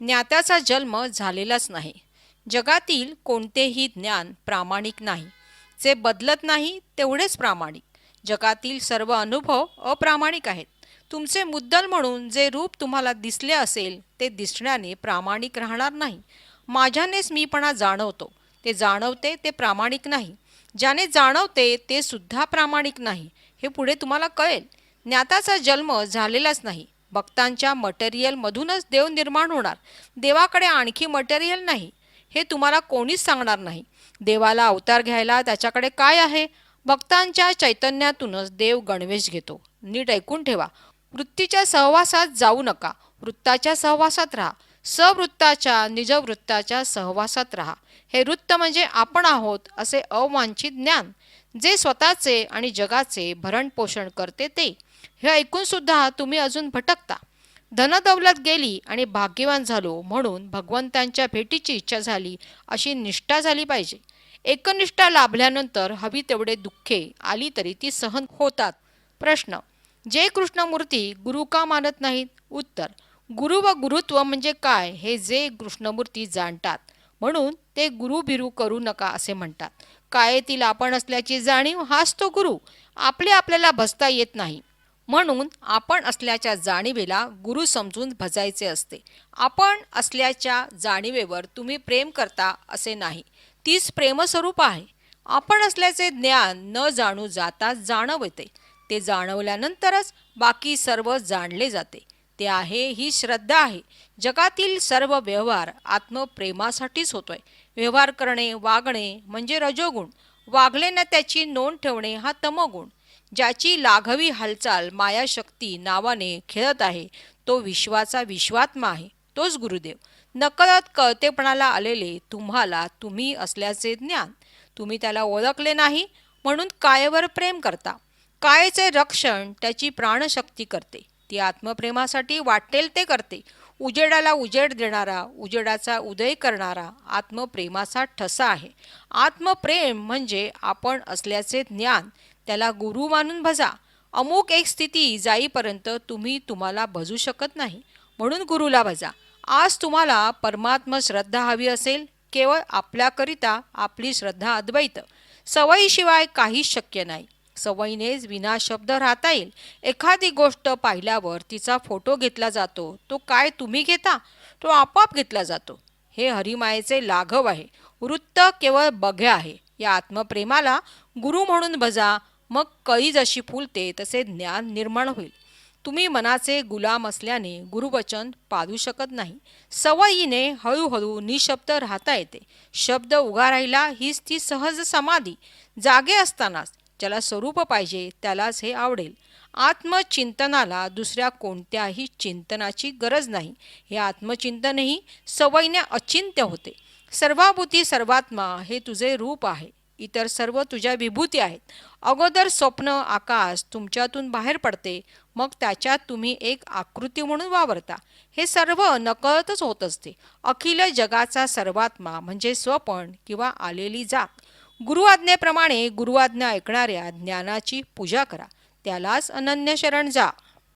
ज्ञात्याचा जन्म झालेलाच नाही. जगातील कोणतेही ज्ञान प्रामाणिक नाही. जे बदलत नाही तेवढेच प्रामाणिक. जगातील सर्व अनुभव अप्रामाणिक आहेत. तुमचे मुद्दल म्हणून जे रूप तुम्हाला दिसले असेल ते दिसण्याने प्रामाणिक राहणार नाही. माझ्यानेच मीपणा जाणवतो, ते जाणवते ते प्रामाणिक नाही. ज्याने जाणवते ते सुद्धा प्रामाणिक नाही, हे पुढे तुम्हाला कळेल. ज्ञाताचा जन्म झालेलाच नाही. भक्तांच्या मटेरियलमधूनच देव निर्माण होणार. देवाकडे आणखी मटेरियल नाही, हे तुम्हाला कोणीच सांगणार नाही. देवाला अवतार घ्यायला त्याच्याकडे काय आहे? भक्तांच्या चैतन्यातूनच देव गणवेश घेतो. नीट ऐकून ठेवा. वृत्तीच्या सहवासात जाऊ नका. वृत्ताच्या सहवासात राहा. सवृत्ताच्या निजवृत्ताच्या सहवासात राहा. हे वृत्त म्हणजे आपण आहोत असे अवांछित ज्ञान, जे स्वतःचे आणि जगाचे भरणपोषण करते ते. हे ऐकून सुद्धा तुम्ही अजून भटकता. धनदौलत गेली आणि भाग्यवान झालो म्हणून भगवंतांच्या भेटीची इच्छा झाली अशी निष्ठा झाली पाहिजे. एकनिष्ठा लाभल्यानंतर हवी तेवढे दुःखे आली तरी ती सहन होतात. प्रश्न: जे कृष्णमूर्ती गुरु का मानत नाहीत? उत्तर: गुरु व गुरुत्व म्हणजे काय हे जे कृष्णमूर्ती जाणतात म्हणून ते गुरु बिरू करू नका असे म्हणतात. कायेतील आपण असल्याची जाणीव हाच तो गुरु. आपल्याला भजता येत नाही म्हणून आपण असल्याच्या जाणीवेला गुरु समजून भजायचे असते. आपण असल्याच्या जाणीवेवर तुम्ही प्रेम करता असे नाही, तीच प्रेमस्वरूप आहे. आपण असल्याचे ज्ञान न जाणू जाता जाणवते. ते जाणवल्यानंतरच बाकी सर्व जाणले जाते. ते आहे ही श्रद्धा आहे. जगातील सर्व व्यवहार आत्मप्रेमासाठीच होतोय. व्यवहार करणे, वागणे म्हणजे रजोगुण. वागले ना त्याची नोंद ठेवणे हा तमोगुण. ज्याची लाघवी हालचाल मायाशक्ती नावाने खेळत आहे तो विश्वाचा विश्वात्मा आहे, तोच गुरुदेव. नकळत कळतेपणाला आलेले तुम्हाला तुम्ही असल्याचे ज्ञान. तुम्ही त्याला ओळखले नाही म्हणून कायेवर प्रेम करता. कायेचे रक्षण त्याची प्राणशक्ती करते. ती आत्मप्रेमासाठी वाटेल ते करते. उजेडाला उजेड देणारा, उजेडाचा उदय करणारा आत्मप्रेमाचा ठसा आहे. आत्मप्रेम म्हणजे आपण असल्याचे ज्ञान. त्याला गुरु मानून भजा. अमुक एक स्थिती जाईपर्यंत तुम्ही तुम्हाला भजू शकत नाही म्हणून गुरुला भजा. आज तुम्हाला परमात्म श्रद्धा हवी असेल, केवळ आपल्याकरिता आपली श्रद्धा अद्वैत. सवयीशिवाय काहीच शक्य नाही. सवयीनेच विना शब्द राहता येईल. एखादी गोष्ट पाहिल्यावर तिचा फोटो घेतला जातो. तो काय तुम्ही घेता? तो आपोआप घेतला जातो. हे हरिमायेचे लाघव आहे. वृत्त केवळ बघ्या आहे. या आत्मप्रेमाला गुरु म्हणून भजा. मग कळी जशी फुलते तसे ज्ञान निर्माण होईल. तुम्ही मनाचे गुलाम असल्याने गुरुवचन पाळू शकत नाही. सवयीने हळूहळू निशब्द राहता येते. शब्द उगा राहिला हीच ती सहज समाधी. जागे असतानाच ज्याला स्वरूप पाहिजे त्यालाच हे आवडेल. आत्मचिंतनाला दुसऱ्या कोणत्याही चिंतनाची गरज नाही. हे आत्मचिंतनही सवयीने अचिंत्य होते. सर्वाभूती सर्वात्मा हे तुझे रूप आहे. इतर सर्व तुझ्या विभूती आहेत. अगोदर स्वप्न आकाश तुमच्यातून बाहेर पडते, मग त्याच्यात तुम्ही एक आकृती म्हणून वावरता. हे सर्व नकळतच होत असते. अखिल जगाचा सर्वात्मा म्हणजे स्वपन किंवा आलेली जाग. गुरुआज्ञेप्रमाणे गुरुआज्ञा ऐकणाऱ्या ज्ञानाची पूजा करा. त्यालाच अनन्य शरण जा.